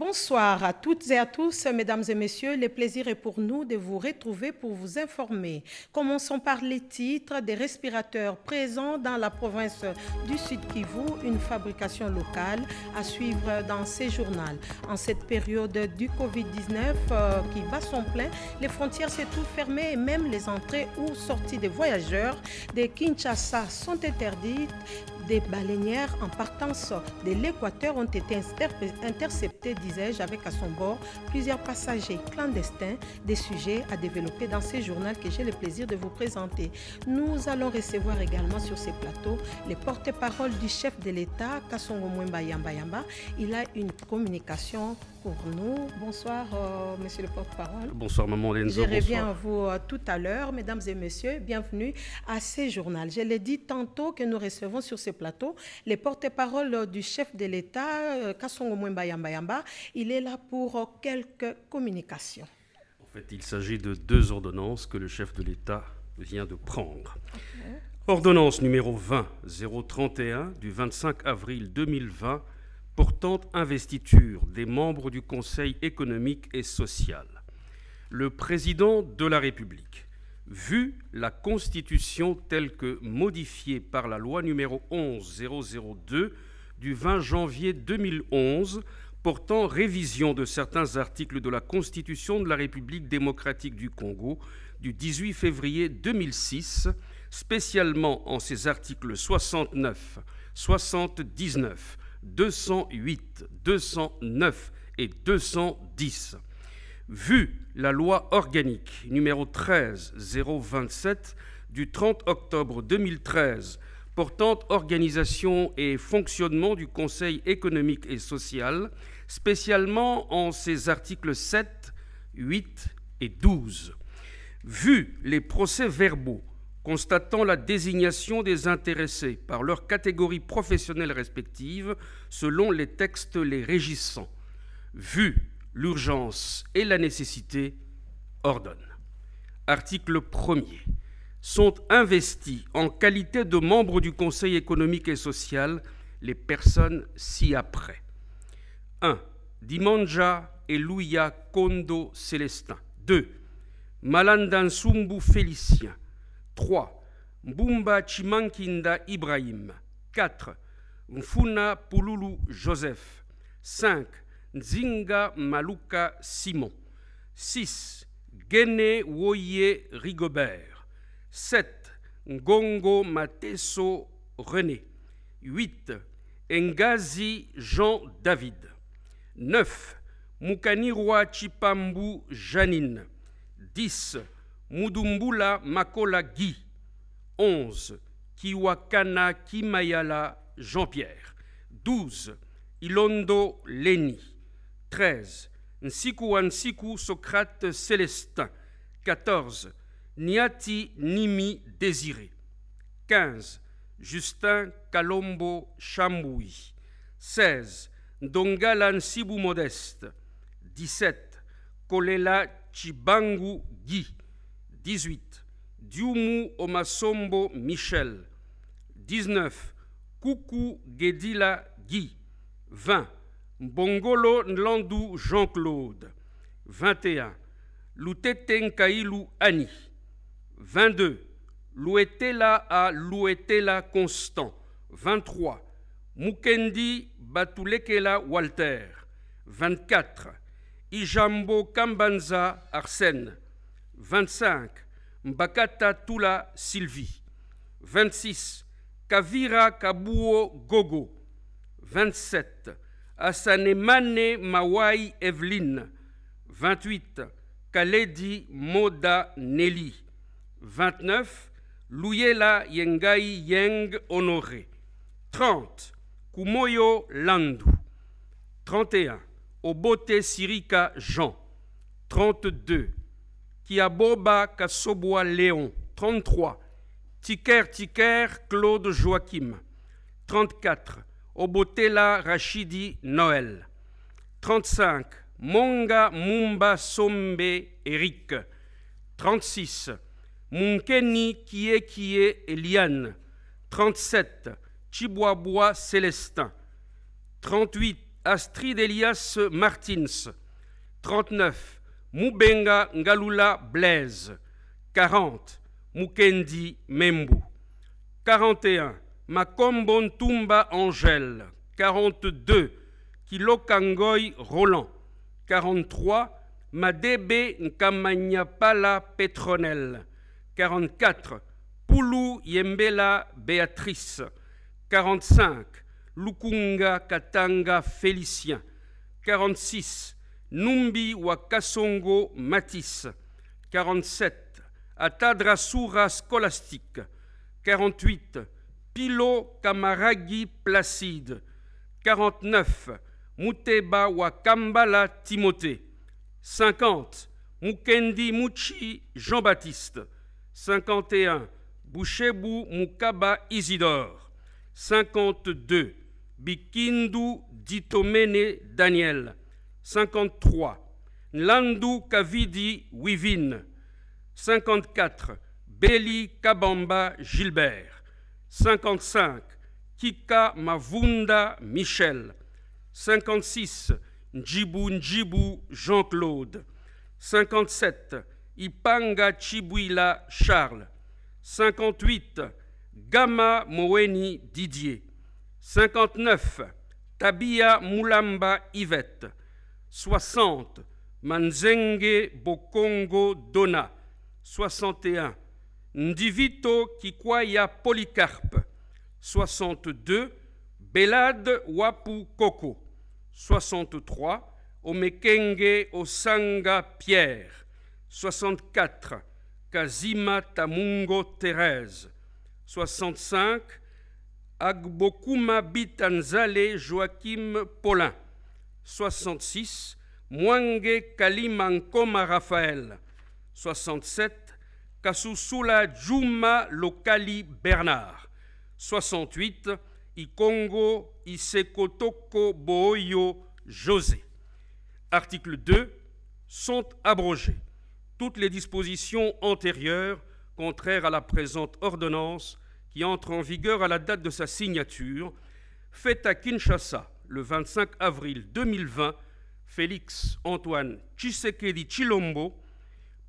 Bonsoir à toutes et à tous, mesdames et messieurs. Le plaisir est pour nous de vous retrouver pour vous informer. Commençons par les titres des respirateurs présents dans la province du Sud Kivu, une fabrication locale à suivre dans ces journaux. En cette période du Covid-19 qui bat son plein, les frontières se trouvent fermées et même les entrées ou sorties des voyageurs de Kinshasa sont interdites. Des baleinières en partance de l'Équateur ont été interceptées, disais-je, avec à son bord plusieurs passagers clandestins, des sujets à développer dans ces journaux que j'ai le plaisir de vous présenter. Nous allons recevoir également sur ces plateaux les porte-parole du chef de l'État, Kasongo Mwemba Yamba Yamba. Il a une communication pour nous. Bonsoir, monsieur le porte-parole. Bonsoir, maman Lenzo. Je reviens à vous tout à l'heure, mesdames et messieurs. Bienvenue à ces journaux. Je l'ai dit tantôt que nous recevons sur ce plateau les porte-parole du chef de l'État, Kasongo Mwemba Yamba Yamba. Il est là pour quelques communications. En fait, il s'agit de 2 ordonnances que le chef de l'État vient de prendre. Okay. Ordonnance numéro 20-031 du 25 avril 2020 portant investiture des membres du Conseil économique et social. Le président de la République, vu la Constitution telle que modifiée par la loi numéro 11-002 du 20 janvier 2011 portant révision de certains articles de la Constitution de la République démocratique du Congo du 18 février 2006, spécialement en ses articles 69, 79, 208, 209 et 210. Vu la loi organique numéro 13-027 du 30 octobre 2013 portant organisation et fonctionnement du Conseil économique et social, spécialement en ses articles 7, 8 et 12. Vu les procès-verbaux constatant la désignation des intéressés par leurs catégories professionnelles respectives selon les textes les régissant, vu l'urgence et la nécessité, ordonne. Article 1er. Sont investis en qualité de membres du Conseil économique et social les personnes ci-après. 1. Dimanja Elouya Kondo Célestin. 2. Malandansumbu Félicien. 3. Mbumba Chimankinda Ibrahim. 4. Mfuna Pululu Joseph. 5. Nzinga Maluka Simon. 6. Gene Woye Rigobert. 7. Ngongo Mateso René. 8. Ngazi Jean David. 9. Mukanirwa Chipambu Janine. 10. Mudumbula Makola Guy. 11. Kiwakana Kimayala Jean-Pierre. 12. Ilondo Leni. 13. Nsiku Socrate Célestin. 14. Niati Nimi Désiré. 15. Justin Kalombo Chamboui. 16. Ndongala Nsibou Modeste. 17. Kolela Chibangu Guy. 18. Diumu Omasombo Michel. 19. Koukou Gedila Guy. 20. Mbongolo Nlandou Jean-Claude. 21. Louteten Kailou Annie. 22. Louetela à Louetela Constant. 23. Mukendi Batulekela Walter. 24. Ijambo Kambanza Arsène. 25. Mbakata Tula Sylvie. 26. Kavira Kabuo Gogo. 27. Asanemane Mawai Evelyne. 28. Kaledi Moda Nelly. 29. Louyela Yengai Yeng Honoré. 30. Kumoyo Landou. 31. Obote Sirika Jean. 32. Kiaboba Kassoboa Léon. 33. Tiker Claude Joachim. 34. Obotela Rachidi Noël. 35. Monga Mumba Sombe Eric. 36. Munkeni Kie Eliane. 37. Chiboaboa Célestin. 38. Astrid Elias Martins. 39. Mubenga Ngalula Blaise. 40. Mukendi Membu. 41. Makombo Ntumba Angèle. 42. Kilokangoy Roland. 43. Madebe Nkamanyapala Petronel. 44. Poulou Yembela Béatrice. 45. Lukunga Katanga Félicien. 46. Numbi Wakasongo Matisse. 47. Atadrasura Scolastique. 48. Pilo Kamaragi Placide. 49. Muteba Wakambala Timothée. 50. Mukendi Muchi Jean-Baptiste. 51. Bouchebu Mukaba Isidore. 52. Bikindu Ditomene Daniel. 53. Nlandu Kavidi Wivine. 54. Beli Kabamba Gilbert. 55. Kika Mavunda Michel. 56. Njibu Jean-Claude. 57. Ipanga Chibuila Charles. 58. Gama Moweni Didier. 59. Tabia Mulamba Yvette. 60. Manzenge Bokongo Dona. 61. Ndivito Kikwaya Polycarpe. 62. Belade Wapu Koko. 63. Omekenge Osanga Pierre. 64. Kazima Tamungo Thérèse. 65. Agbokuma Bitanzale Joachim Paulin. 66. Mwange Kalimankoma Raphaël. 67. Kasusula Djouma Lokali Bernard. 68. Ikongo Isekotoko Boyo José. Article 2. Sont abrogées toutes les dispositions antérieures contraires à la présente ordonnance qui entre en vigueur à la date de sa signature, faite à Kinshasa le 25 avril 2020, Félix Antoine Tshisekedi Tshilombo,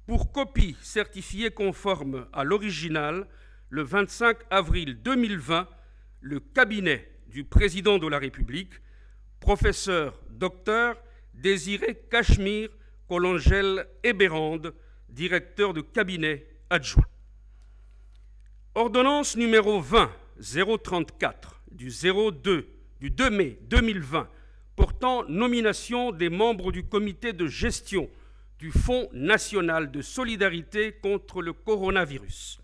pour copie certifiée conforme à l'original le 25 avril 2020, le cabinet du président de la République, professeur docteur Désiré Cachemire Colongel Hébérande, directeur de cabinet adjoint. Ordonnance numéro 20-034 du 2 mai 2020 portant nomination des membres du comité de gestion du Fonds national de solidarité contre le coronavirus.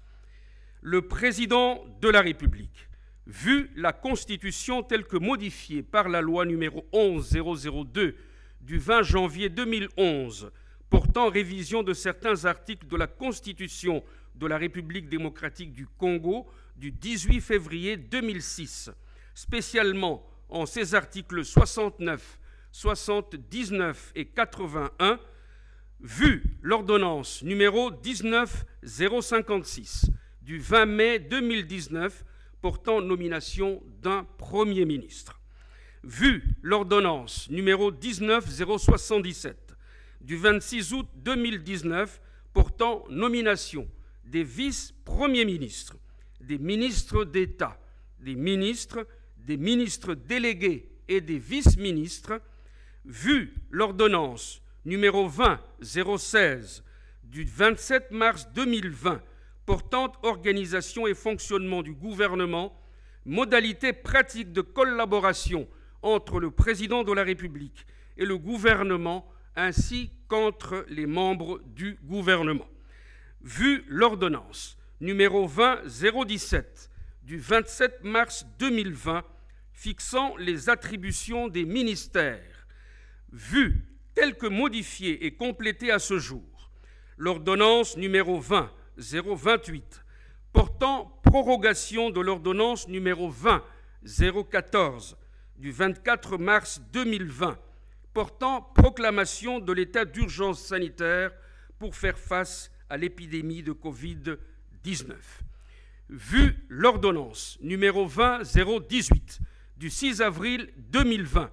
Le président de la République, vu la Constitution telle que modifiée par la loi numéro 11-002 du 20 janvier 2011 portant révision de certains articles de la Constitution de la République démocratique du Congo du 18 février 2006, spécialement en ses articles 69, 79 et 81, vu l'ordonnance numéro 19-056 du 20 mai 2019 portant nomination d'un Premier ministre, vu l'ordonnance numéro 19-077 du 26 août 2019 portant nomination des vice-premiers ministres, des ministres d'État, des ministres délégués et des vice-ministres, vu l'ordonnance numéro 20-016 du 27 mars 2020 portant organisation et fonctionnement du gouvernement, modalités pratiques de collaboration entre le président de la République et le gouvernement ainsi qu'entre les membres du gouvernement. Vu l'ordonnance numéro 20-017 du 27 mars 2020 fixant les attributions des ministères, vu telle que modifiée et complétée à ce jour, l'ordonnance numéro 20-028 portant prorogation de l'ordonnance numéro 20-014 du 24 mars 2020 portant proclamation de l'état d'urgence sanitaire pour faire face à l'épidémie de Covid-19. Vu l'ordonnance numéro 20-018 du 6 avril 2020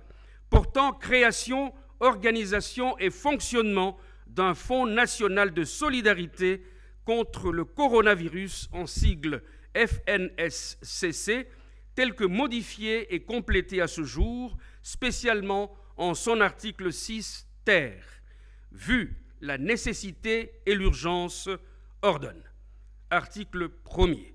portant création, organisation et fonctionnement d'un Fonds national de solidarité contre le coronavirus, en sigle FNSCC, tel que modifié et complété à ce jour, spécialement en son article 6 ter. Vu la nécessité et l'urgence, ordonne. Article 1er.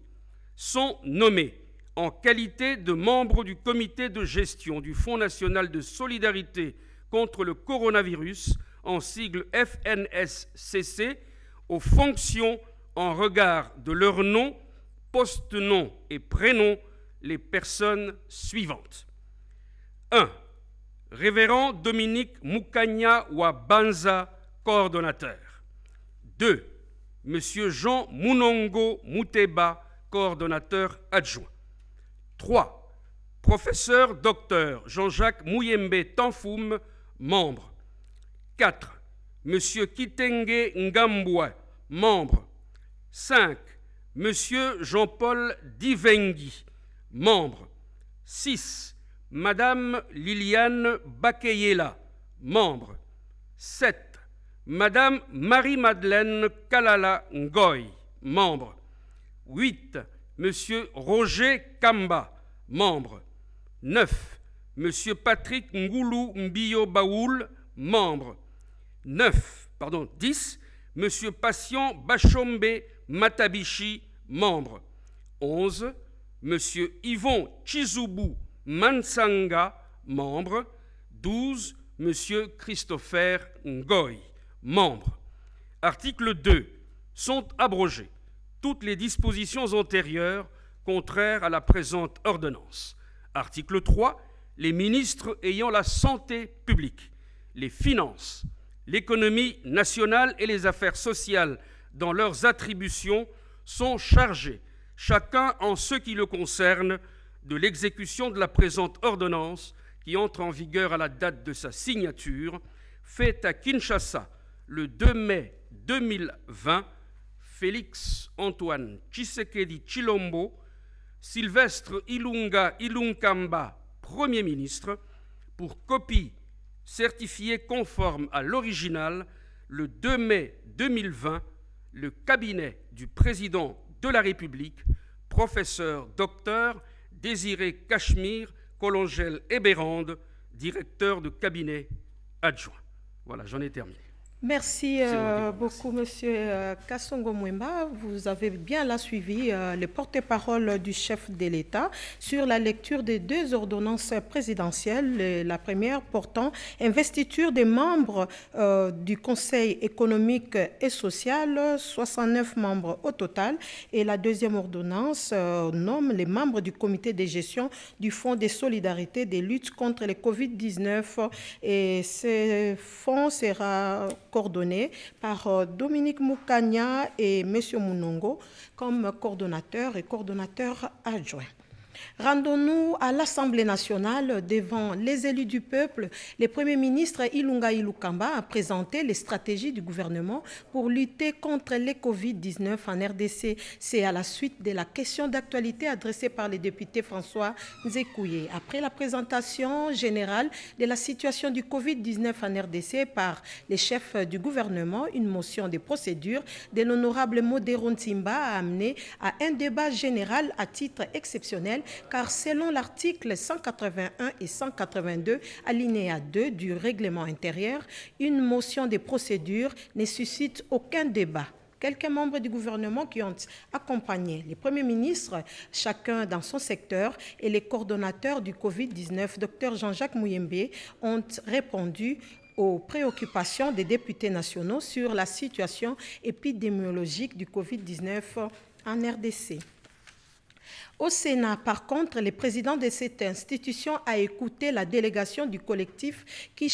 Sont nommés en qualité de membres du comité de gestion du Fonds national de solidarité contre le coronavirus, en sigle FNSCC, aux fonctions en regard de leur nom, post-nom et prénom, les personnes suivantes. 1. Révérend Dominique Mukanya Wabanza, coordonnateur. 2. Monsieur Jean Munongo Muteba, coordonnateur adjoint. 3. Professeur Dr Jean-Jacques Mouyembe Tanfoum, membre. 4. Monsieur Kitenge Ngambwa, membre. 5. Monsieur Jean-Paul Divengi, membre. 6. Madame Liliane Bakeyela, membre. 7. Madame Marie-Madeleine Kalala Ngoy, membre. 8. Monsieur Roger Kamba, membre. 9. Monsieur Patrick Ngoulou Mbio Baoul, membre. 10. Monsieur Patient Bachombe Matabishi, membre. 11. Monsieur Yvon Chizubu Mansanga, membre. 12. Monsieur Christopher Ngoy, membre. Article 2. Sont abrogées toutes les dispositions antérieures contraires à la présente ordonnance. Article 3. Les ministres ayant la santé publique, les finances, l'économie nationale et les affaires sociales dans leurs attributions sont chargés, chacun en ce qui le concerne, de l'exécution de la présente ordonnance qui entre en vigueur à la date de sa signature, faite à Kinshasa le 2 mai 2020, Félix Antoine Tshisekedi Tshilombo, Sylvestre Ilunga Ilunkamba, Premier ministre, pour copie certifiée conforme à l'original, le 2 mai 2020, le cabinet du président de la République, professeur docteur Désiré Cachemire Colongel Ebérande, directeur de cabinet adjoint. Voilà, j'en ai terminé. Merci beaucoup, Monsieur Kassongo Mwemba. Vous avez bien là suivi le porte-parole du chef de l'État sur la lecture des deux ordonnances présidentielles. La première portant investiture des membres du Conseil économique et social, 69 membres au total. Et la deuxième ordonnance nomme les membres du comité de gestion du Fonds de solidarité des luttes contre le Covid-19. Et ce fonds sera coordonné par Dominique Mukanya et M. Munongo comme coordonnateur et coordonnateur adjoint. Rendons-nous à l'Assemblée nationale devant les élus du peuple. Le Premier ministre Ilunga Ilukamba a présenté les stratégies du gouvernement pour lutter contre le Covid-19 en RDC. C'est à la suite de la question d'actualité adressée par le député François Nzekouye. Après la présentation générale de la situation du Covid-19 en RDC par les chefs du gouvernement, une motion de procédure de l'honorable Modéron Timba a amené à un débat général à titre exceptionnel, car selon l'article 181 et 182, alinéa 2 du règlement intérieur, une motion de procédure ne suscite aucun débat. Quelques membres du gouvernement qui ont accompagné les premiers ministres, chacun dans son secteur, et les coordonnateurs du Covid-19, Dr Jean-Jacques Mouyembe, ont répondu aux préoccupations des députés nationaux sur la situation épidémiologique du Covid-19 en RDC. Au Sénat, par contre, le président de cette institution a écouté la délégation du collectif qui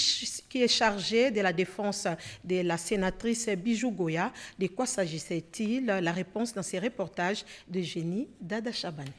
est chargée de la défense de la sénatrice Bijou Goya. De quoi s'agissait-il? La réponse dans ces reportages de Génie Dada Chabani.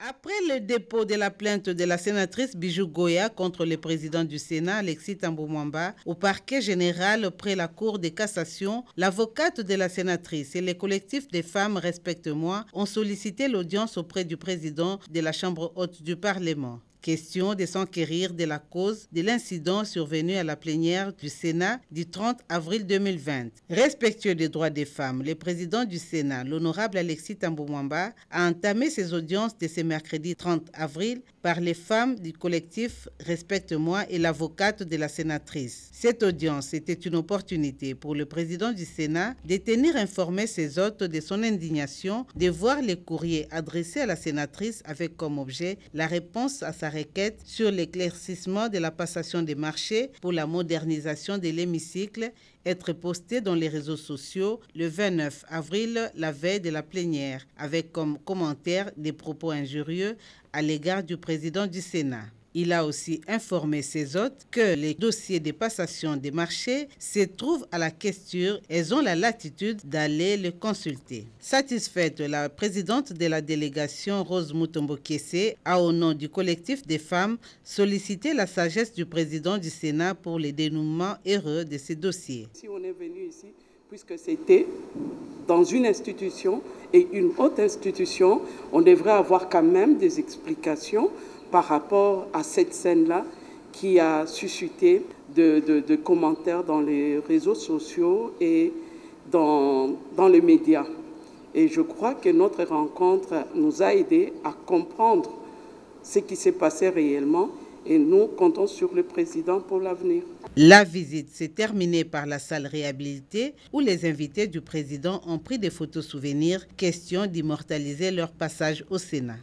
Après le dépôt de la plainte de la sénatrice Bijou Goya contre le président du Sénat, Alexis Tambou Mwamba, au parquet général près la Cour de cassation, l'avocate de la sénatrice et le collectif des femmes Respecte-moi ont sollicité l'audience auprès du président de la Chambre haute du Parlement. Question de s'enquérir de la cause de l'incident survenu à la plénière du Sénat du 30 avril 2020. Respectueux des droits des femmes, le président du Sénat, l'honorable Alexis Tambou Mwamba, a entamé ses audiences de ce mercredi 30 avril par les femmes du collectif Respecte-moi et l'avocate de la sénatrice. Cette audience était une opportunité pour le président du Sénat de tenir informé ses hôtes de son indignation de voir les courriers adressés à la sénatrice avec comme objet la réponse à sa requête sur l'éclaircissement de la passation des marchés pour la modernisation de l'hémicycle être posté dans les réseaux sociaux le 29 avril, la veille de la plénière, avec comme commentaire des propos injurieux à l'égard du président du Sénat. Il a aussi informé ses hôtes que les dossiers de passation des marchés se trouvent à la questure et elles ont la latitude d'aller le consulter. Satisfaite, la présidente de la délégation, Rose Mutombo Kessé, a au nom du collectif des femmes sollicité la sagesse du président du Sénat pour le dénouement heureux de ces dossiers. Si on est venu ici, puisque c'était dans une institution et une autre institution, on devrait avoir quand même des explications par rapport à cette scène-là qui a suscité de commentaires dans les réseaux sociaux et dans les médias. Et je crois que notre rencontre nous a aidés à comprendre ce qui s'est passé réellement et nous comptons sur le président pour l'avenir. La visite s'est terminée par la salle réhabilitée où les invités du président ont pris des photos souvenirs, question d'immortaliser leur passage au Sénat.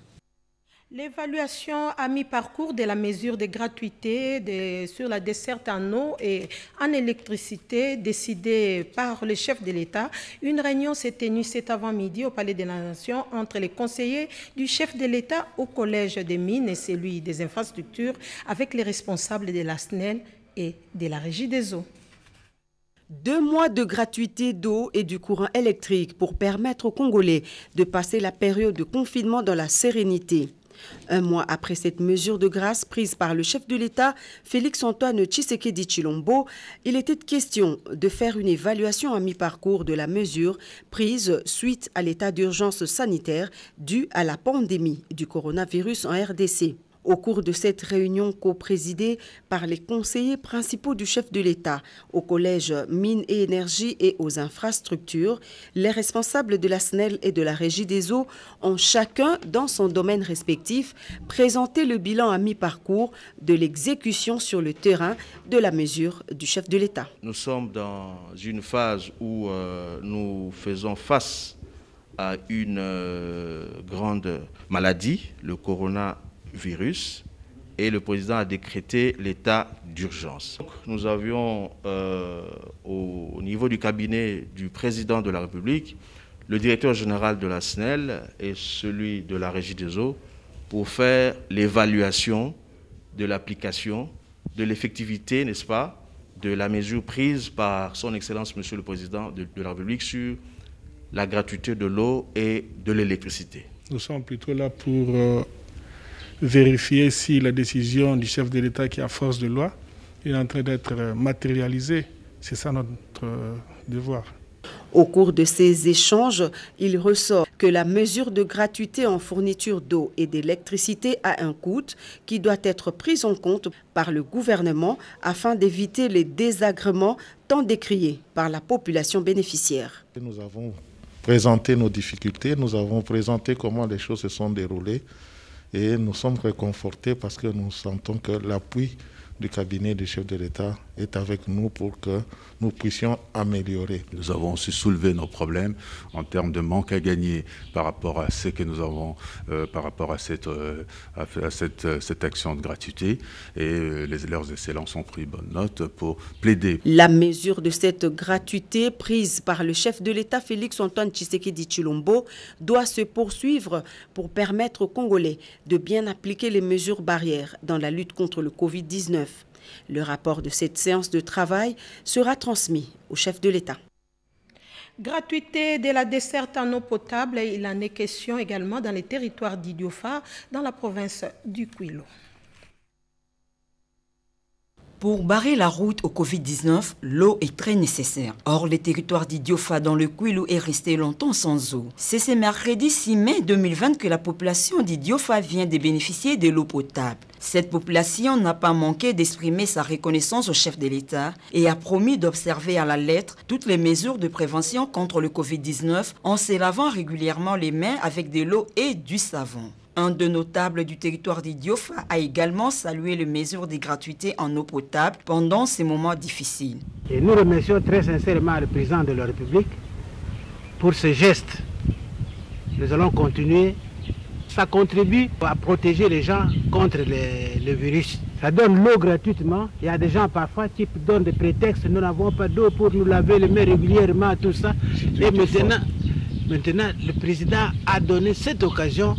L'évaluation à mi-parcours de la mesure de gratuité sur la desserte en eau et en électricité décidée par le chef de l'État. Une réunion s'est tenue cet avant-midi au Palais des Nations entre les conseillers du chef de l'État au Collège des mines et celui des infrastructures avec les responsables de la SNEL et de la Régie des eaux. 2 mois de gratuité d'eau et du courant électrique pour permettre aux Congolais de passer la période de confinement dans la sérénité. 1 mois après cette mesure de grâce prise par le chef de l'État, Félix-Antoine Tshisekedi Tshilombo, il était question de faire une évaluation à mi-parcours de la mesure prise suite à l'état d'urgence sanitaire dû à la pandémie du coronavirus en RDC. Au cours de cette réunion co-présidée par les conseillers principaux du chef de l'État au Collège Mines et Énergie et aux infrastructures, les responsables de la SNEL et de la Régie des eaux ont chacun, dans son domaine respectif, présenté le bilan à mi-parcours de l'exécution sur le terrain de la mesure du chef de l'État. Nous sommes dans une phase où nous faisons face à une grande maladie, le coronavirus, et le président a décrété l'état d'urgence. Nous avions au niveau du cabinet du président de la République, le directeur général de la SNEL et celui de la Régie des eaux pour faire l'évaluation de l'application, de l'effectivité, n'est-ce pas, de la mesure prise par son Excellence Monsieur le Président de la République sur la gratuité de l'eau et de l'électricité. Nous sommes plutôt là pour vérifier si la décision du chef de l'État qui a force de loi est en train d'être matérialisée. C'est ça notre devoir. Au cours de ces échanges, il ressort que la mesure de gratuité en fourniture d'eau et d'électricité a un coût qui doit être pris en compte par le gouvernement afin d'éviter les désagréments tant décriés par la population bénéficiaire. Nous avons présenté nos difficultés, nous avons présenté comment les choses se sont déroulées. Et nous sommes réconfortés parce que nous sentons que l'appui du cabinet du chef de l'État est avec nous pour que nous puissions améliorer. Nous avons aussi soulevé nos problèmes en termes de manque à gagner par rapport à ce que nous avons, par rapport à cette action de gratuité. Et leurs excellences ont pris bonne note pour plaider. La mesure de cette gratuité prise par le chef de l'État Félix-Antoine Tshisekedi Tshilombo doit se poursuivre pour permettre aux Congolais de bien appliquer les mesures barrières dans la lutte contre le Covid-19. Le rapport de cette séance de travail sera transmis au chef de l'État. Gratuité de la desserte en eau potable, il en est question également dans les territoires d'Idiofa, dans la province du Kwilu. Pour barrer la route au Covid-19, l'eau est très nécessaire. Or, le territoire d'Idiofa dans le Kwilu est resté longtemps sans eau. C'est ce mercredi 6 mai 2020 que la population d'Idiofa vient de bénéficier de l'eau potable. Cette population n'a pas manqué d'exprimer sa reconnaissance au chef de l'État et a promis d'observer à la lettre toutes les mesures de prévention contre le Covid-19 en se lavant régulièrement les mains avec de l'eau et du savon. Un de notables du territoire d'Idiofa a également salué les mesures de gratuité en eau potable pendant ces moments difficiles. Et nous remercions très sincèrement le président de la République pour ce geste. Nous allons continuer. Ça contribue à protéger les gens contre le virus. Ça donne l'eau gratuitement. Il y a des gens parfois qui donnent des prétextes. Nous n'avons pas d'eau pour nous laver les mains régulièrement, tout ça. Et maintenant, le président a donné cette occasion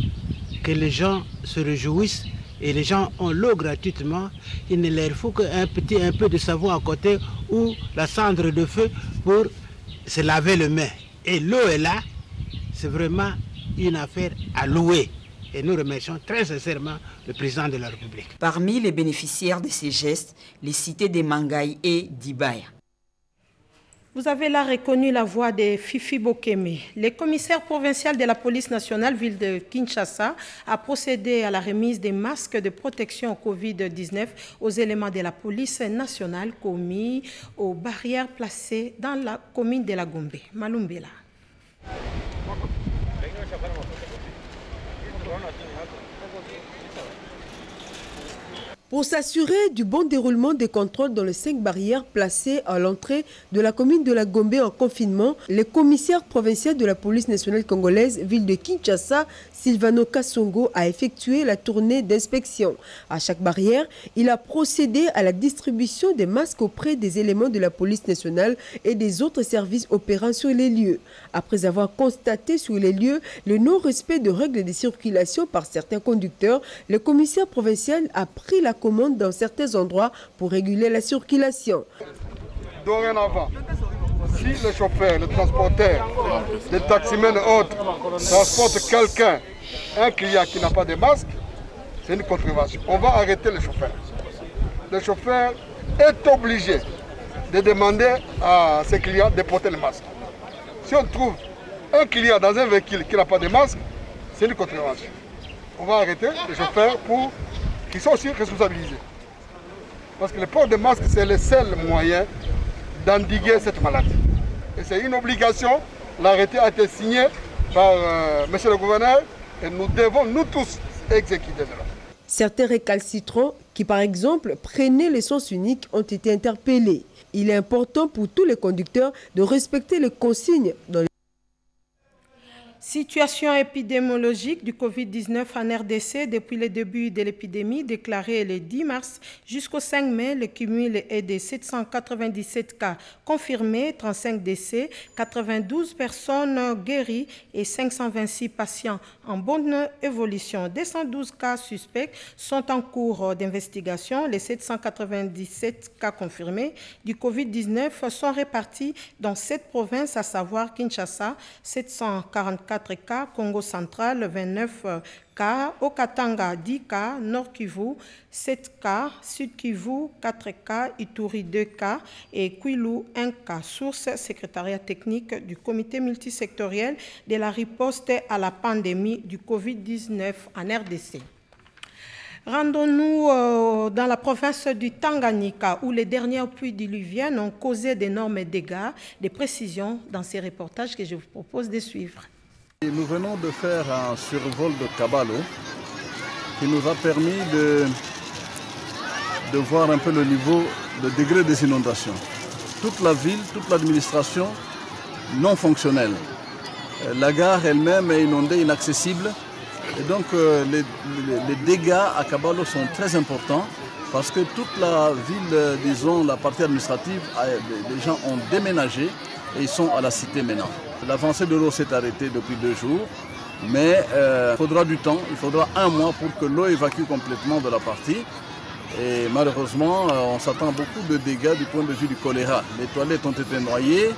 que les gens se réjouissent et les gens ont l'eau gratuitement. Il ne leur faut qu'un peu de savon à côté ou la cendre de feu pour se laver les mains. Et l'eau est là, c'est vraiment une affaire à louer. Et nous remercions très sincèrement le président de la République. Parmi les bénéficiaires de ces gestes, les cités de Mangaï et d'Ibaya. Vous avez là reconnu la voix de Fifi Bokeme. Le commissaire provincial de la police nationale, ville de Kinshasa, a procédé à la remise des masques de protection au Covid-19 aux éléments de la police nationale commis aux barrières placées dans la commune de la Gombe. Malumbela. Pour s'assurer du bon déroulement des contrôles dans les 5 barrières placées à l'entrée de la commune de la Gombe en confinement, le commissaire provincial de la police nationale congolaise, ville de Kinshasa, Silvano Kassongo, a effectué la tournée d'inspection. À chaque barrière, il a procédé à la distribution des masques auprès des éléments de la police nationale et des autres services opérant sur les lieux. Après avoir constaté sur les lieux le non-respect de règles de circulation par certains conducteurs, le commissaire provincial a pris la commande dans certains endroits pour réguler la circulation. Dorénavant, si le chauffeur, le transporteur, les taximens et autres transportent quelqu'un, un client qui n'a pas de masque, c'est une contravention. On va arrêter le chauffeur. Le chauffeur est obligé de demander à ses clients de porter le masque. Si on trouve un client dans un véhicule qui n'a pas de masque, c'est une contravention. On va arrêter les chauffeurs pour qu'ils soient aussi responsabilisés. Parce que le port de masque, c'est le seul moyen d'endiguer cette maladie. Et c'est une obligation. L'arrêté a été signé par monsieur le gouverneur et nous devons, nous tous, exécuter cela. Certains récalcitrants qui, par exemple, prenaient le sens unique ont été interpellés. Il est important pour tous les conducteurs de respecter les consignes dans les... Situation épidémiologique du Covid-19 en RDC depuis le début de l'épidémie déclarée le 10 mars jusqu'au 5 mai. Le cumul est de 797 cas confirmés, 35 décès, 92 personnes guéries et 526 patients en bonne évolution. 212 cas suspects sont en cours d'investigation. Les 797 cas confirmés du Covid-19 sont répartis dans 7 provinces, à savoir Kinshasa, 744 cas, Congo central, 29 cas, Okatanga, 10 cas, Nord Kivu, 7 cas, Sud Kivu, 4 cas, Ituri, 2 cas et Kwilu, 1 cas. Source, secrétariat technique du comité multisectoriel de la riposte à la pandémie du Covid-19 en RDC. Rendons-nous dans la province du Tanganyika où les dernières pluies diluviennes ont causé d'énormes dégâts. Des précisions dans ces reportages que je vous propose de suivre. Nous venons de faire un survol de Kabalo qui nous a permis de voir un peu le niveau, le degré des inondations. Toute la ville, toute l'administration non fonctionnelle. La gare elle-même est inondée, inaccessible. Et donc les dégâts à Kabalo sont très importants parce que toute la ville, disons la partie administrative, les gens ont déménagé et ils sont à la cité maintenant. L'avancée de l'eau s'est arrêtée depuis 2 jours, mais il faudra du temps, il faudra 1 mois pour que l'eau évacue complètement de la partie. Et malheureusement, on s'attend beaucoup de dégâts du point de vue du choléra. Les toilettes ont été noyées,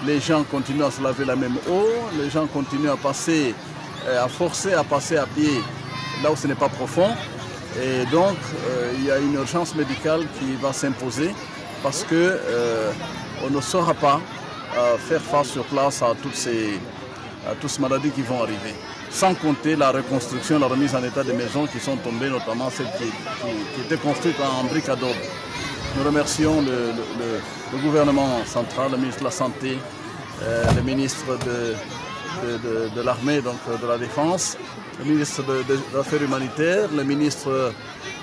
les gens continuent à se laver la même eau, les gens continuent à forcer à passer à pied là où ce n'est pas profond. Et donc, il y a une urgence médicale qui va s'imposer parce qu'on ne saura pas faire face sur place à toutes ces maladies qui vont arriver. Sans compter la reconstruction, la remise en état des maisons qui sont tombées, notamment celles qui étaient construites en briques adobe. Nous remercions le gouvernement central, le ministre de la Santé, le ministre de l'Armée, donc de la Défense, le ministre des Affaires humanitaires, le ministre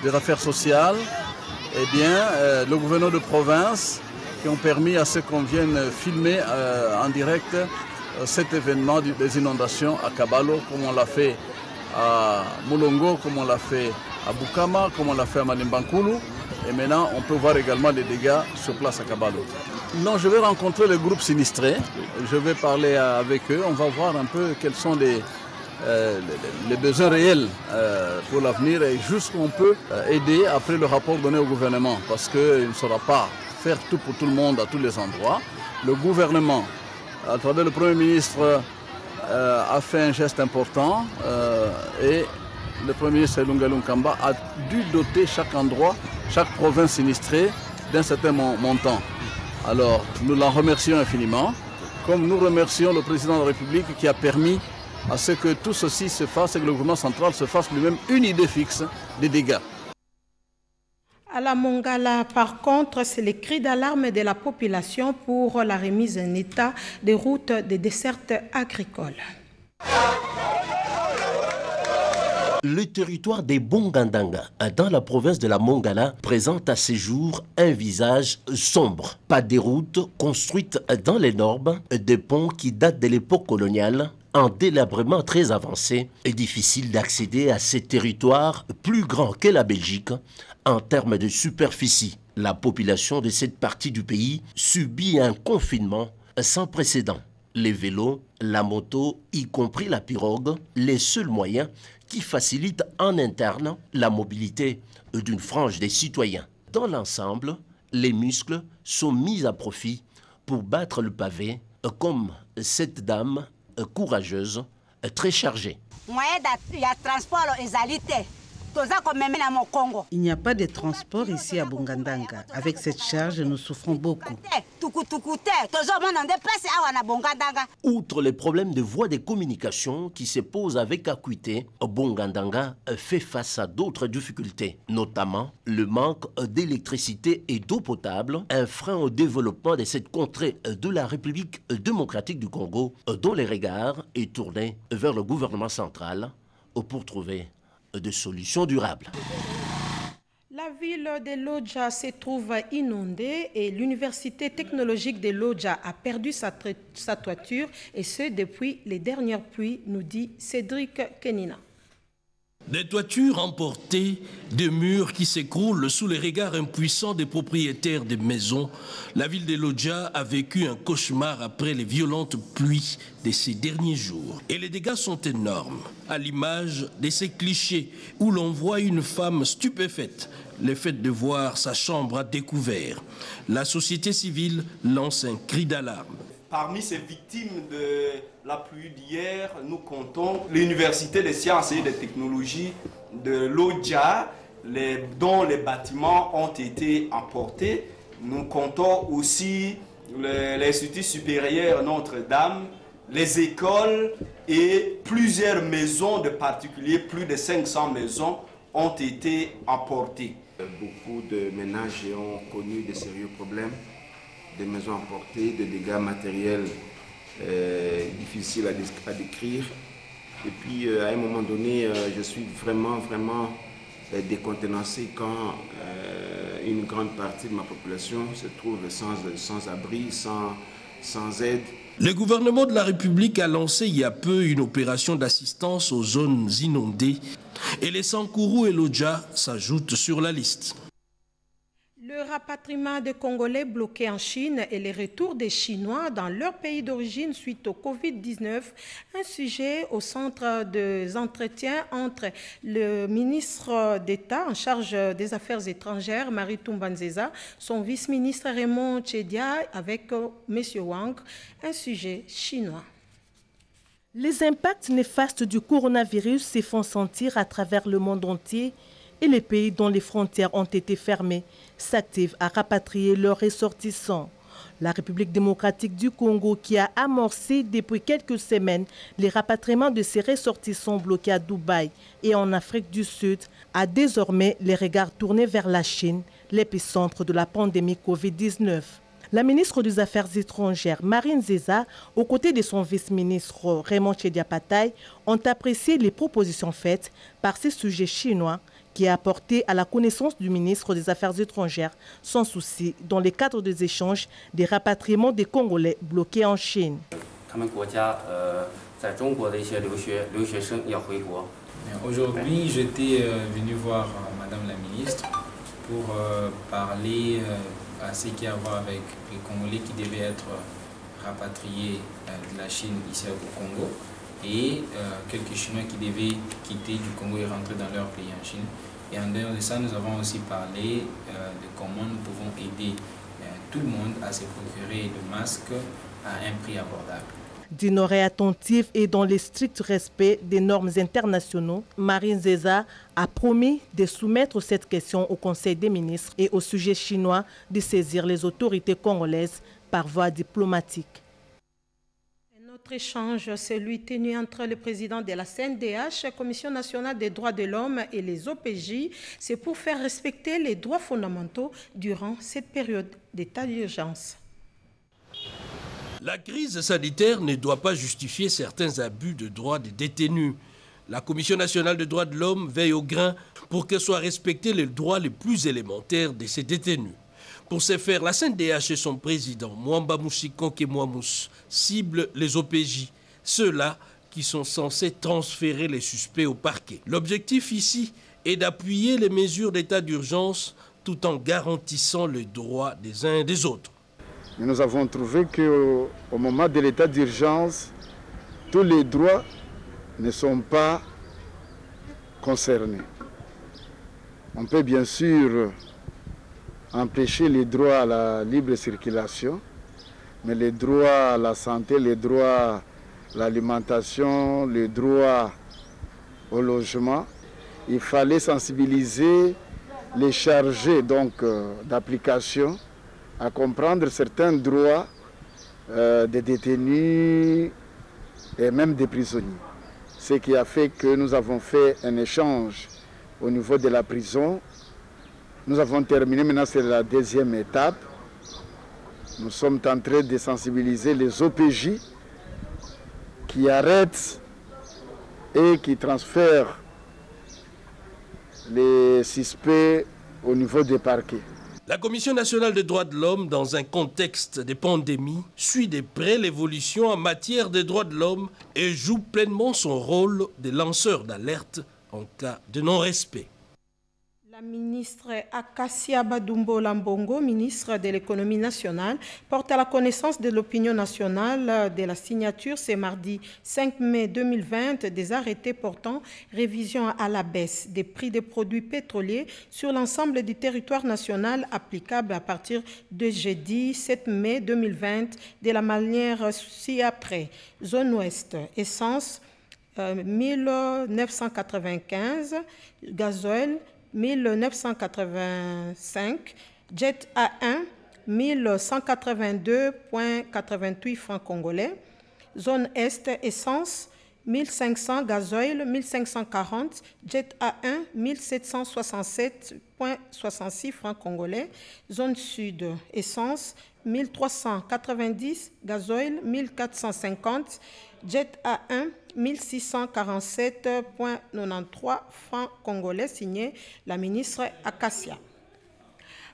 des Affaires sociales, et bien le gouverneur de province qui ont permis à ceux qu'on vienne filmer en direct cet événement des inondations à Kabalo, comme on l'a fait à Mulongo, comme on l'a fait à Bukama, comme on l'a fait à Malimbankulu. Et maintenant, on peut voir également les dégâts sur place à Kabalo. Non, je vais rencontrer le groupe sinistré. Je vais parler avec eux. On va voir un peu quels sont les besoins réels pour l'avenir et jusqu'où on peut aider après le rapport donné au gouvernement. Parce qu'il ne saura pas faire tout pour tout le monde à tous les endroits. Le gouvernement, à travers le Premier ministre, a fait un geste important et le Premier ministre Lunga Lunkamba a dû doter chaque endroit, chaque province sinistrée d'un certain montant. Alors, nous l'en remercions infiniment, comme nous remercions le président de la République qui a permis à ce que tout ceci se fasse et que le gouvernement central se fasse lui-même une idée fixe des dégâts. À la Mongala, par contre, c'est les cris d'alarme de la population pour la remise en état des routes des dessertes agricoles. Le territoire des Bongandanga, dans la province de la Mongala, présente à ces jours un visage sombre. Pas des routes construites dans les normes, des ponts qui datent de l'époque coloniale, un délabrement très avancé et difficile d'accéder à ces territoires plus grands que la Belgique en termes de superficie. La population de cette partie du pays subit un confinement sans précédent. Les vélos, la moto, y compris la pirogue, les seuls moyens qui facilitent en interne la mobilité d'une frange des citoyens. Dans l'ensemble, les muscles sont mis à profit pour battre le pavé, comme cette dame courageuse, très chargée. Il n'y a pas de transport ici à Bongandanga. Avec cette charge, nous souffrons beaucoup. Outre les problèmes de voies de communication qui se posent avec acuité, Bongandanga fait face à d'autres difficultés, notamment le manque d'électricité et d'eau potable, un frein au développement de cette contrée de la République démocratique du Congo, dont les regards est tourné vers le gouvernement central pour trouver de solutions durables. La ville de Lodja se trouve inondée et l'université technologique de Lodja a perdu sa toiture, et ce depuis les dernières pluies, nous dit Cédric Kenina. Des toitures emportées, des murs qui s'écroulent sous les regards impuissants des propriétaires des maisons. La ville de Lodja a vécu un cauchemar après les violentes pluies de ces derniers jours. Et les dégâts sont énormes, à l'image de ces clichés où l'on voit une femme stupéfaite, le fait de voir sa chambre à découvert. La société civile lance un cri d'alarme. Parmi ces victimes de la pluie d'hier, nous comptons l'Université des sciences et des technologies de Lodja, dont les bâtiments ont été emportés. Nous comptons aussi l'Institut supérieur Notre-Dame, les écoles et plusieurs maisons de particuliers, plus de 500 maisons ont été emportées. Beaucoup de ménages ont connu de sérieux problèmes, des maisons emportées, des dégâts matériels difficiles à décrire. Et puis à un moment donné, je suis vraiment décontenancé quand une grande partie de ma population se trouve sans abri, sans aide. Le gouvernement de la République a lancé il y a peu une opération d'assistance aux zones inondées et les Sankourou et Lodja s'ajoutent sur la liste. Le rapatriement des Congolais bloqués en Chine et les retours des Chinois dans leur pays d'origine suite au Covid-19, un sujet au centre des entretiens entre le ministre d'État en charge des Affaires étrangères, Marie Toumbanzeza, son vice-ministre Raymond Tchedia avec M. Wang, un sujet chinois. Les impacts néfastes du coronavirus se font sentir à travers le monde entier, et les pays dont les frontières ont été fermées s'activent à rapatrier leurs ressortissants. La République démocratique du Congo, qui a amorcé depuis quelques semaines les rapatriements de ses ressortissants bloqués à Dubaï et en Afrique du Sud, a désormais les regards tournés vers la Chine, l'épicentre de la pandémie Covid-19. La ministre des Affaires étrangères, Marine Zeza, aux côtés de son vice-ministre Raymond Tchediapatay, ont apprécié les propositions faites par ces sujets chinois qui a apporté à la connaissance du ministre des Affaires étrangères son souci dans le cadre des échanges des rapatriements des Congolais bloqués en Chine. Aujourd'hui, j'étais venu voir Madame la ministre pour parler à ce qui a à voir avec les Congolais qui devaient être rapatriés de la Chine ici au Congo et quelques Chinois qui devaient quitter du Congo et rentrer dans leur pays en Chine. Et en dehors de ça, nous avons aussi parlé de comment nous pouvons aider tout le monde à se procurer de masques à un prix abordable. D'une oreille attentive et dans le strict respect des normes internationaux, Marine Zeza a promis de soumettre cette question au Conseil des ministres et au sujet chinois de saisir les autorités congolaises par voie diplomatique. Notre échange, celui tenu entre le président de la CNDH, Commission nationale des droits de l'homme, et les OPJ, c'est pour faire respecter les droits fondamentaux durant cette période d'état d'urgence. La crise sanitaire ne doit pas justifier certains abus de droits des détenus. La Commission nationale des droits de l'homme veille au grain pour que soient respectés les droits les plus élémentaires de ces détenus. Pour ce faire, la CNDH et son président, Mwamba Musikonke Mwamous, ciblent les OPJ, ceux-là qui sont censés transférer les suspects au parquet. L'objectif ici est d'appuyer les mesures d'état d'urgence tout en garantissant les droits des uns et des autres. Mais nous avons trouvé qu'au moment de l'état d'urgence, tous les droits ne sont pas concernés. On peut bien sûr empêcher les droits à la libre circulation, mais les droits à la santé, les droits à l'alimentation, les droits au logement, il fallait sensibiliser les chargés d'application à comprendre certains droits des détenus et même des prisonniers. Ce qui a fait que nous avons fait un échange au niveau de la prison. Nous avons terminé, maintenant c'est la deuxième étape. Nous sommes en train de sensibiliser les OPJ qui arrêtent et qui transfèrent les suspects au niveau des parquets. La Commission nationale des droits de l'homme, dans un contexte de pandémie, suit de près l'évolution en matière des droits de l'homme et joue pleinement son rôle de lanceur d'alerte en cas de non-respect. La ministre Akassia Badumbo Lambongo, ministre de l'économie nationale, porte à la connaissance de l'opinion nationale de la signature ce mardi 5 mai 2020 des arrêtés portant révision à la baisse des prix des produits pétroliers sur l'ensemble du territoire national applicable à partir de jeudi 7 mai 2020 de la manière ci-après. Zone ouest, essence 1995, gasoil 1985, jet A1 1182,88 francs congolais, zone Est, essence 1500, gasoil 1540, jet A1 1767,66 francs congolais, zone Sud, essence 1390, gasoil 1450, jet A1 1647,93 francs congolais, signé la ministre Akassia.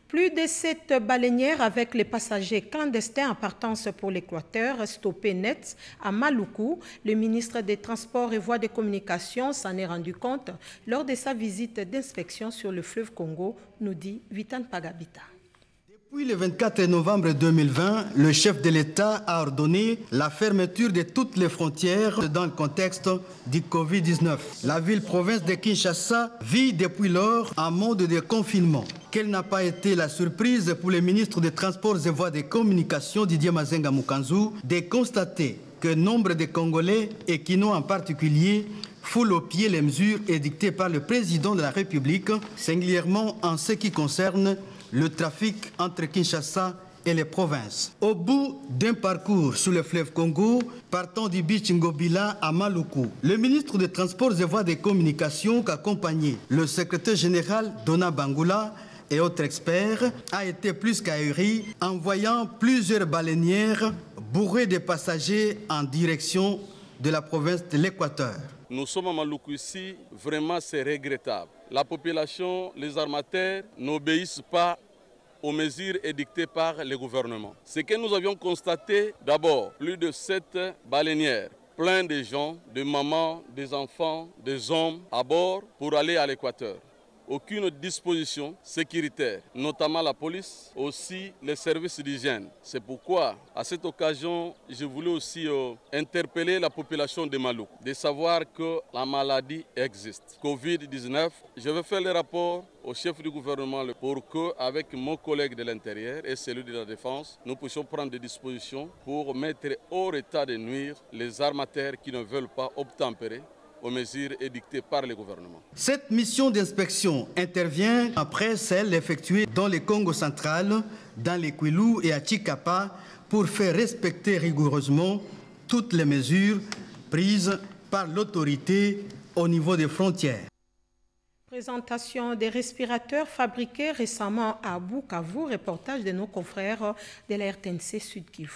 Plus de 7 baleinières avec les passagers clandestins en partance pour l'Équateur stoppés net à Maluku. Le ministre des Transports et Voies de communication s'en est rendu compte lors de sa visite d'inspection sur le fleuve Congo, nous dit Vitan Pagabita. Depuis le 24 novembre 2020, le chef de l'État a ordonné la fermeture de toutes les frontières dans le contexte du Covid-19. La ville-province de Kinshasa vit depuis lors un mode de confinement. Quelle n'a pas été la surprise pour le ministre des Transports et Voies de communication, Didier Mazenga Mukanzu, de constater que nombre de Congolais, et Kinois en particulier, foule aux pieds les mesures édictées par le président de la République, singulièrement en ce qui concerne le trafic entre Kinshasa et les provinces. Au bout d'un parcours sous le fleuve Congo, partant du beach Ngobila à Maluku, le ministre des Transports et Voies des Communications, qu'accompagnait le secrétaire général Dona Bangula et autres experts, a été plus qu'ahuri en voyant plusieurs baleinières bourrées de passagers en direction de la province de l'Équateur. Nous sommes à Maluku ici, vraiment c'est regrettable. La population, les armateurs n'obéissent pas aux mesures édictées par le gouvernement. Ce que nous avions constaté, d'abord, plus de 7 baleinières, plein de gens, de mamans, des enfants, des hommes à bord pour aller à l'Équateur. Aucune disposition sécuritaire, notamment la police, aussi les services d'hygiène. C'est pourquoi, à cette occasion, je voulais aussi interpeller la population de Maluku, de savoir que la maladie existe. Covid-19, je vais faire le rapport au chef du gouvernement pour que, avec mon collègue de l'Intérieur et celui de la Défense, nous puissions prendre des dispositions pour mettre hors état de nuire les armateurs qui ne veulent pas obtempérer aux mesures édictées par le gouvernement. Cette mission d'inspection intervient après celle effectuée dans le Congo central, dans les Kwilu et à Chikapa pour faire respecter rigoureusement toutes les mesures prises par l'autorité au niveau des frontières. Présentation des respirateurs fabriqués récemment à Bukavu, reportage de nos confrères de la RTNC Sud Kivu.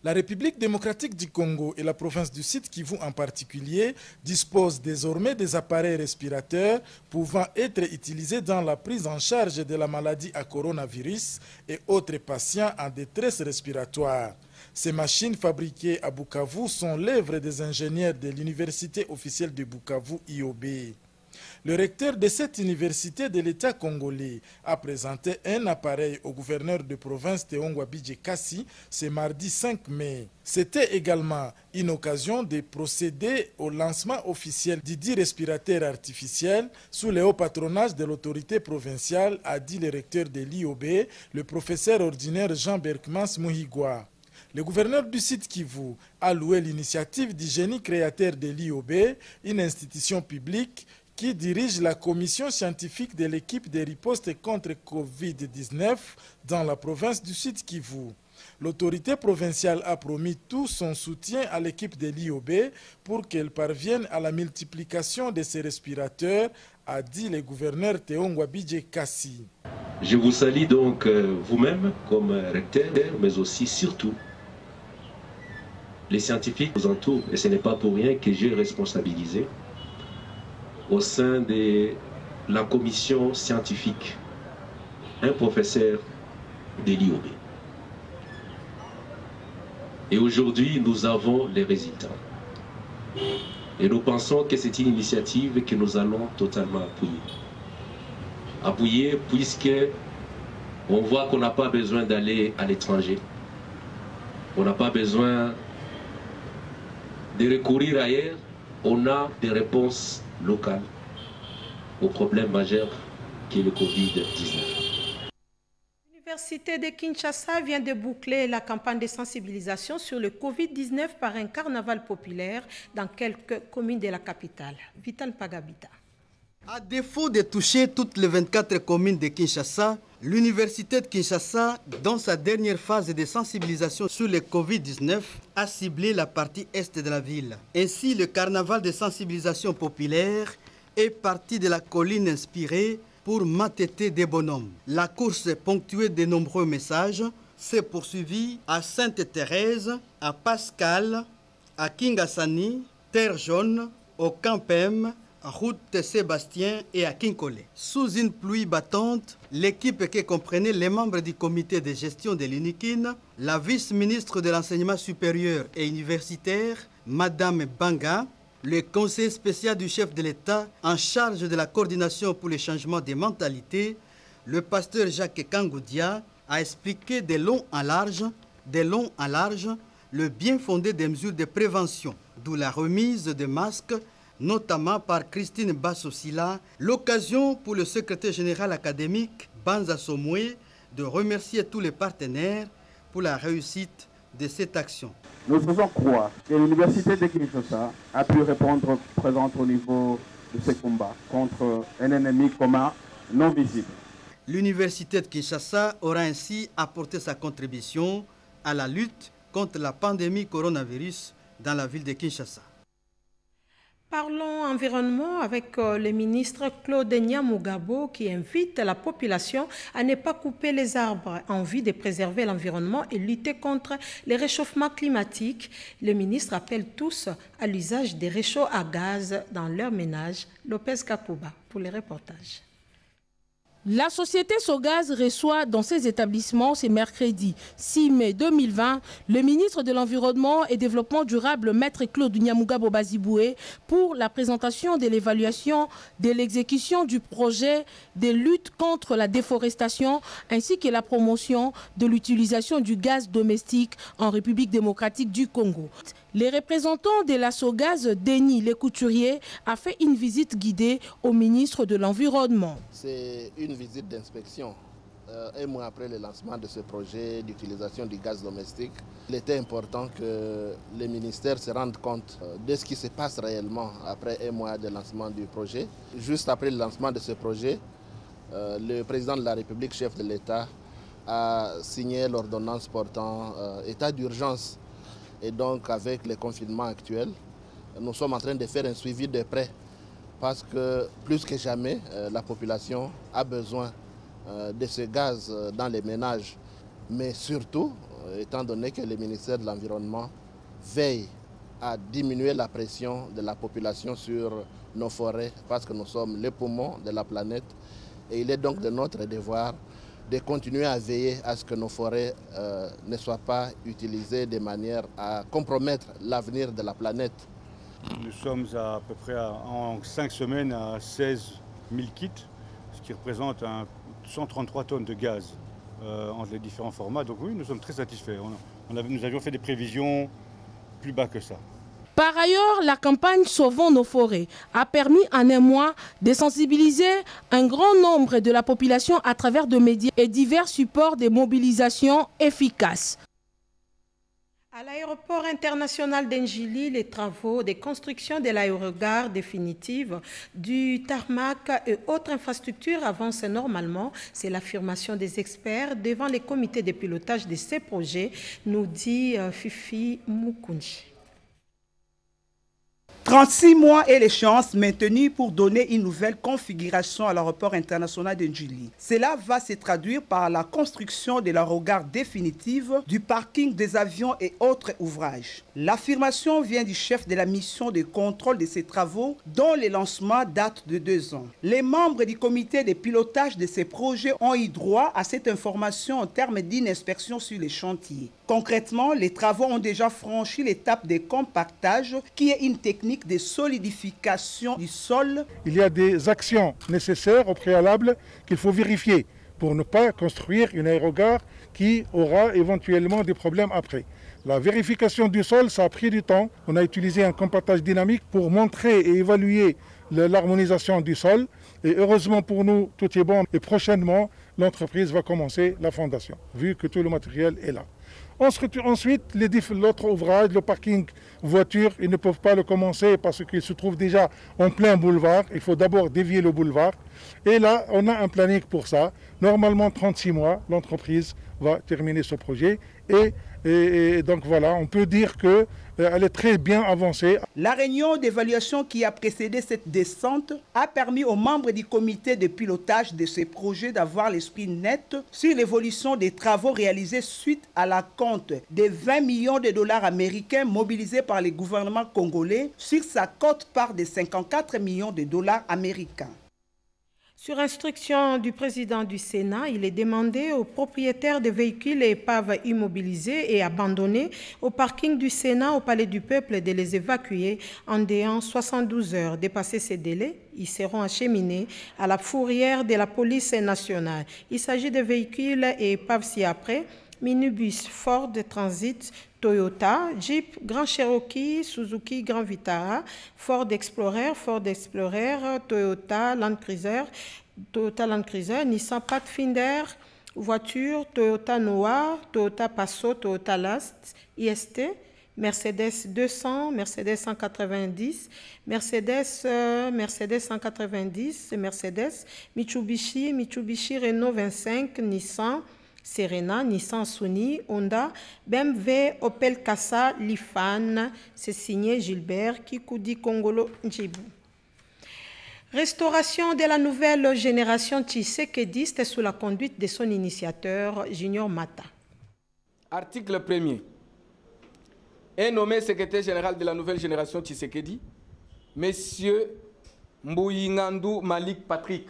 La République démocratique du Congo et la province du Sud Kivu en particulier disposent désormais des appareils respirateurs pouvant être utilisés dans la prise en charge de la maladie à coronavirus et autres patients en détresse respiratoire. Ces machines fabriquées à Bukavu sont l'œuvre des ingénieurs de l'université officielle de Bukavu, IOB. Le recteur de cette université de l'État congolais a présenté un appareil au gouverneur de province Théongwa Bidje Kassi ce mardi 5 mai. C'était également une occasion de procéder au lancement officiel du dit respirateur artificiel sous le haut patronage de l'autorité provinciale, a dit le recteur de l'IOB, le professeur ordinaire Jean Berkmans Muhigwa. Le gouverneur du Sud Kivu a loué l'initiative du génie créateur de l'IOB, une institution publique qui dirige la commission scientifique de l'équipe de riposte contre Covid-19 dans la province du Sud Kivu. L'autorité provinciale a promis tout son soutien à l'équipe de l'IOB pour qu'elle parvienne à la multiplication de ces respirateurs, a dit le gouverneur Théongwa Bidje Kassi. Je vous salue donc vous-même comme recteur, mais aussi surtout les scientifiques vous entourent, et ce n'est pas pour rien que j'ai responsabilisé au sein de la commission scientifique un professeur de l'IOB. Et aujourd'hui, nous avons les résultats. Et nous pensons que c'est une initiative que nous allons totalement appuyer. Appuyer puisque on voit qu'on n'a pas besoin d'aller à l'étranger. On n'a pas besoin de recourir ailleurs. On a des réponses locales au problème majeur qui est le Covid-19. L'Université de Kinshasa vient de boucler la campagne de sensibilisation sur le Covid-19 par un carnaval populaire dans quelques communes de la capitale. Vital Pagabita. À défaut de toucher toutes les 24 communes de Kinshasa, l'Université de Kinshasa, dans sa dernière phase de sensibilisation sur le Covid-19, a ciblé la partie est de la ville. Ainsi, le carnaval de sensibilisation populaire est parti de la colline inspirée pour Matete des bonhommes. La course ponctuée de nombreux messages s'est poursuivie à Sainte-Thérèse, à Pascal, à Kingasani, Terre Jaune, au Campem, route Sébastien et à Kinkole. Sous une pluie battante, l'équipe qui comprenait les membres du comité de gestion de l'UNIKIN, la vice-ministre de l'enseignement supérieur et universitaire, Madame Banga, le conseiller spécial du chef de l'État en charge de la coordination pour le changement des mentalités, le pasteur Jacques Kangoudia, a expliqué de long en large, le bien fondé des mesures de prévention, d'où la remise de masques, notamment par Christine Bassosila, l'occasion pour le secrétaire général académique Banza Somoué de remercier tous les partenaires pour la réussite de cette action. Nous faisons croire que l'université de Kinshasa a pu répondre présente au niveau de ce combat contre un ennemi commun non visible. L'université de Kinshasa aura ainsi apporté sa contribution à la lutte contre la pandémie coronavirus dans la ville de Kinshasa. Parlons environnement avec le ministre Claude Nyamugabo qui invite la population à ne pas couper les arbres en vue de préserver l'environnement et lutter contre les réchauffements climatiques. Le ministre appelle tous à l'usage des réchauds à gaz dans leur ménage. Lopez Kakouba pour les reportages. La société Sogaz reçoit dans ses établissements ce mercredi 6 mai 2020 le ministre de l'Environnement et Développement durable, Maître Claude Nyamugabo Baziboué, pour la présentation de l'évaluation de l'exécution du projet de lutte contre la déforestation ainsi que la promotion de l'utilisation du gaz domestique en République démocratique du Congo. Les représentants de la Sogaz, Denis Lecouturier, a fait une visite guidée au ministre de l'Environnement. C'est une visite d'inspection. Un mois après le lancement de ce projet d'utilisation du gaz domestique, il était important que les ministères se rendent compte de ce qui se passe réellement après un mois de lancement du projet. Juste après le lancement de ce projet, le président de la République, chef de l'État, a signé l'ordonnance portant état d'urgence. Et donc, avec les confinements actuels, nous sommes en train de faire un suivi de près parce que plus que jamais, la population a besoin de ce gaz dans les ménages. Mais surtout, étant donné que le ministère de l'Environnement veille à diminuer la pression de la population sur nos forêts parce que nous sommes les poumons de la planète. Et il est donc de notre devoir de continuer à veiller à ce que nos forêts ne soient pas utilisées de manière à compromettre l'avenir de la planète. Nous sommes à peu près en 5 semaines à 16 000 kits, ce qui représente 133 tonnes de gaz entre les différents formats. Donc oui, nous sommes très satisfaits. Nous avions fait des prévisions plus bas que ça. Par ailleurs, la campagne Sauvons nos forêts a permis en un mois de sensibiliser un grand nombre de la population à travers de médias et divers supports de mobilisation efficaces. À l'aéroport international d'Engili, les travaux de construction de l'aérogare définitive, du tarmac et autres infrastructures avancent normalement. C'est l'affirmation des experts devant les comités de pilotage de ces projets, nous dit Fifi Mukunji. 36 mois est l'échéance maintenue pour donner une nouvelle configuration à l'aéroport international de Njili. Cela va se traduire par la construction de l'aérogare définitive, du parking des avions et autres ouvrages. L'affirmation vient du chef de la mission de contrôle de ces travaux, dont le lancement date de 2 ans. Les membres du comité de pilotage de ces projets ont eu droit à cette information en termes d'une inspection sur les chantiers. Concrètement, les travaux ont déjà franchi l'étape de compactage, qui est une technique de solidification du sol. Il y a des actions nécessaires au préalable qu'il faut vérifier pour ne pas construire une aérogare qui aura éventuellement des problèmes après. La vérification du sol, ça a pris du temps. On a utilisé un compactage dynamique pour montrer et évaluer l'harmonisation du sol. Et heureusement pour nous, tout est bon. Et prochainement, l'entreprise va commencer la fondation, vu que tout le matériel est là. Ensuite, l'autre ouvrage, le parking voiture, ils ne peuvent pas le commencer parce qu'il se trouve déjà en plein boulevard. Il faut d'abord dévier le boulevard. Et là, on a un planning pour ça. Normalement, 36 mois, l'entreprise va terminer ce projet. Et donc voilà, on peut dire qu'elle est très bien avancée. La réunion d'évaluation qui a précédé cette descente a permis aux membres du comité de pilotage de ces projets d'avoir l'esprit net sur l'évolution des travaux réalisés suite à la compte des 20 millions de dollars américains mobilisés par le gouvernement congolais sur sa quote-part de 54 millions de dollars américains. Sur instruction du président du Sénat, il est demandé aux propriétaires de véhicules et épaves immobilisés et abandonnés au parking du Sénat au Palais du Peuple de les évacuer en délai 72 heures. Dépassé ces délais, ils seront acheminés à la fourrière de la police nationale. Il s'agit de véhicules et épaves ci-après: minibus, Ford Transit, Toyota, Jeep, Grand Cherokee, Suzuki Grand Vitara, Ford Explorer, Toyota Land Cruiser, Nissan Pathfinder, Voitures Toyota Noah, Toyota Passo, Toyota Last, IST, Mercedes 200, Mercedes 190, Mercedes 190, Mercedes, Mitsubishi Renault 25, Nissan, Serena, Nissan Sony, Honda, BMW, Opel Casa, Lifan. C'est signé Gilbert Kikoudi Kongolo Njibou. Restauration de la nouvelle génération tshisekédiste sous la conduite de son initiateur, Junior Mata. Article 1er. Est nommé secrétaire général de la nouvelle génération Tshisekedi, Monsieur Mbouyingandou Malik Patrick.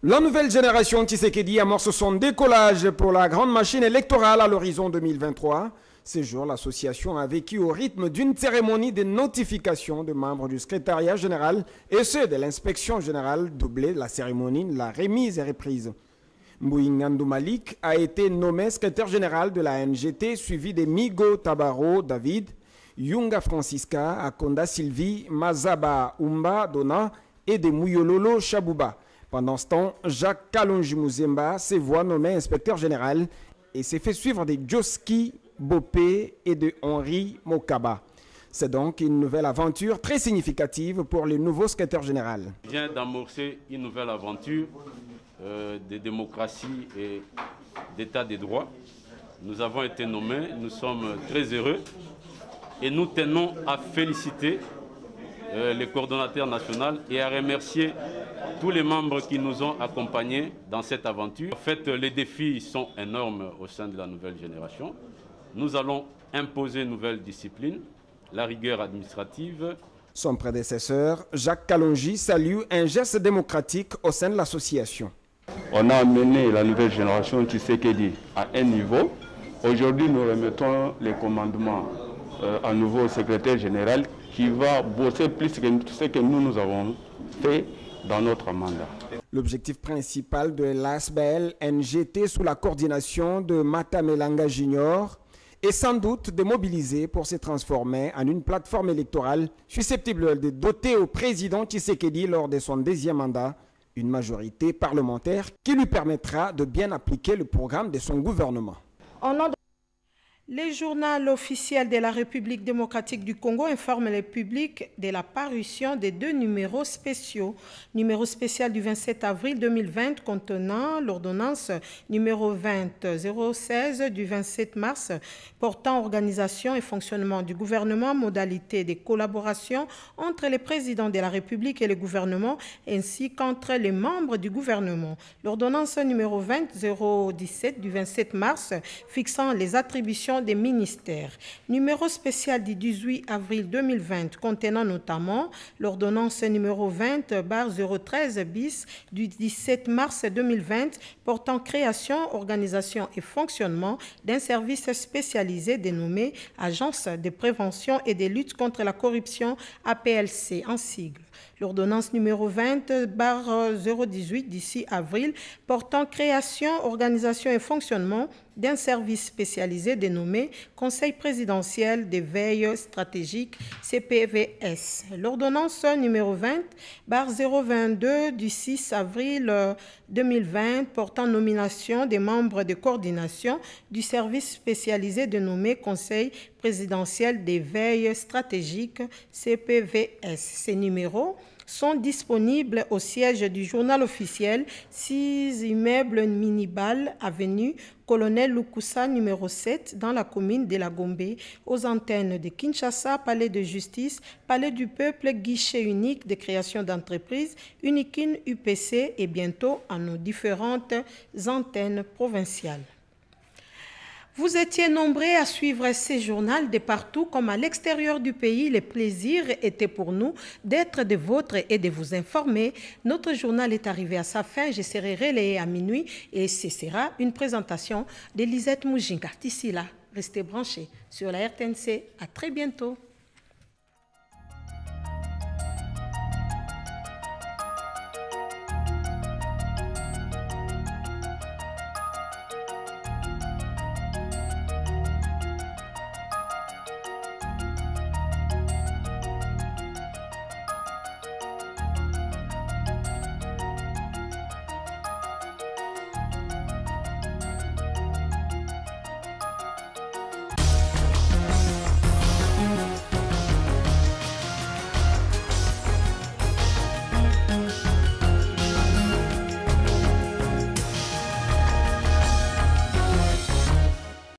La nouvelle génération Tshisekedi amorce son décollage pour la grande machine électorale à l'horizon 2023. Ces jours, l'association a vécu au rythme d'une cérémonie de notification de membres du secrétariat général et ceux de l'inspection générale, doublée de la cérémonie de la remise et reprise. Mbouyingandou Malik a été nommé secrétaire général de la NGT, suivi de Migo Tabaro David, Yunga Francisca, Akonda Sylvie, Mazaba Umba Dona et de Muyololo Chabouba. Pendant ce temps, Jacques Kalonji Mouzemba se voit nommé inspecteur général et s'est fait suivre de Joski Bopé et de Henri Mokaba. C'est donc une nouvelle aventure très significative pour le nouveau secrétaire général. Je viens d'amorcer une nouvelle aventure de démocratie et d'état de droit. Nous avons été nommés, nous sommes très heureux et nous tenons à féliciter le coordonnateur national et à remercier tous les membres qui nous ont accompagnés dans cette aventure. En fait, les défis sont énormes au sein de la nouvelle génération. Nous allons imposer une nouvelle discipline, la rigueur administrative. Son prédécesseur, Jacques Kalonji, salue un geste démocratique au sein de l'association. On a amené la nouvelle génération Tshisekedi à un niveau. Aujourd'hui, nous remettons les commandements à nouveau secrétaire général qui va bosser plus que ce que nous avons fait dans notre mandat. L'objectif principal de l'ASBL NGT sous la coordination de Mata Melanga Junior est sans doute de mobiliser pour se transformer en une plateforme électorale susceptible de doter au président Tshisekedi lors de son deuxième mandat une majorité parlementaire qui lui permettra de bien appliquer le programme de son gouvernement. Le journal officiel de la République démocratique du Congo informe le public de la parution de 2 numéros spéciaux. Numéro spécial du 27 avril 2020 contenant l'ordonnance numéro 20-016 du 27 mars portant organisation et fonctionnement du gouvernement, modalités de collaboration entre les présidents de la République et le gouvernement ainsi qu'entre les membres du gouvernement. L'ordonnance numéro 20-017 du 27 mars fixant les attributions des ministères. Numéro spécial du 18 avril 2020 contenant notamment l'ordonnance numéro 20/013 bis du 17 mars 2020 portant création, organisation et fonctionnement d'un service spécialisé dénommé Agence de prévention et de lutte contre la corruption APLC en sigle. L'ordonnance numéro 20/018 d'ici avril portant création, organisation et fonctionnement d'un service spécialisé dénommé Conseil présidentiel des veilles stratégiques CPVS. L'ordonnance numéro 20/022 du 6 avril 2020 portant nomination des membres de coordination du service spécialisé dénommé Conseil présidentiel des veilles stratégiques CPVS. Ces numéros sont disponibles au siège du journal officiel 6 immeubles Minibal, avenue Colonel Lukusa numéro 7 dans la commune de la Gombe, aux antennes de Kinshasa, Palais de Justice, Palais du Peuple, guichet unique de création d'entreprises, Unikin UPC et bientôt à nos différentes antennes provinciales. Vous étiez nombreux à suivre ces journaux de partout comme à l'extérieur du pays. Le plaisir était pour nous d'être de vôtres et de vous informer. Notre journal est arrivé à sa fin. Je serai relayé à minuit et ce sera une présentation d'Elisette Moujinga. D'ici là, restez branchés sur la RTNC. À très bientôt.